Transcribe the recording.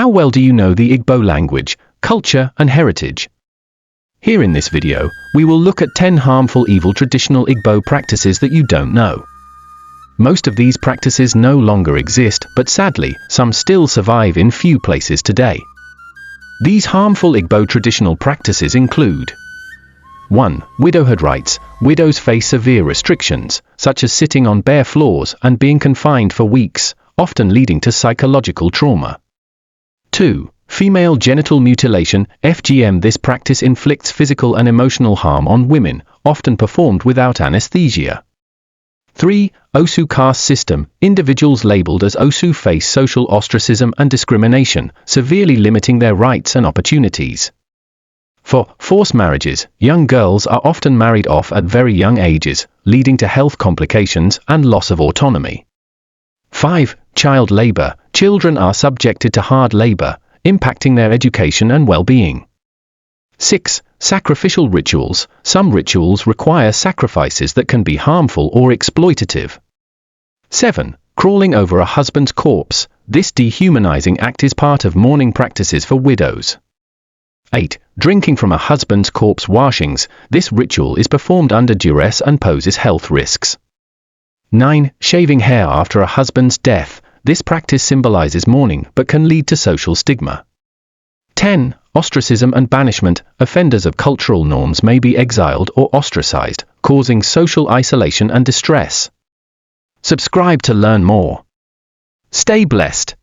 How well do you know the Igbo language, culture, and heritage? Here in this video, we will look at 10 harmful evil traditional Igbo practices that you don't know. Most of these practices no longer exist, but sadly, some still survive in few places today. These harmful Igbo traditional practices include 1. Widowhood rights. Widows face severe restrictions, such as sitting on bare floors and being confined for weeks, often leading to psychological trauma. 2. Female genital mutilation, FGM. This practice inflicts physical and emotional harm on women, often performed without anesthesia. 3. Osu caste system. Individuals labeled as Osu face social ostracism and discrimination, severely limiting their rights and opportunities. 4. Forced marriages. Young girls are often married off at very young ages, leading to health complications and loss of autonomy. 5. Child labor. Children are subjected to hard labor, impacting their education and well-being. 6. Sacrificial rituals. Some rituals require sacrifices that can be harmful or exploitative. 7. Crawling over a husband's corpse. This dehumanizing act is part of mourning practices for widows. 8. Drinking from a husband's corpse washings. This ritual is performed under duress and poses health risks. 9. Shaving hair after a husband's death. This practice symbolizes mourning but can lead to social stigma. 10. Ostracism and banishment. Offenders of cultural norms may be exiled or ostracized, causing social isolation and distress. Subscribe to learn more. Stay blessed.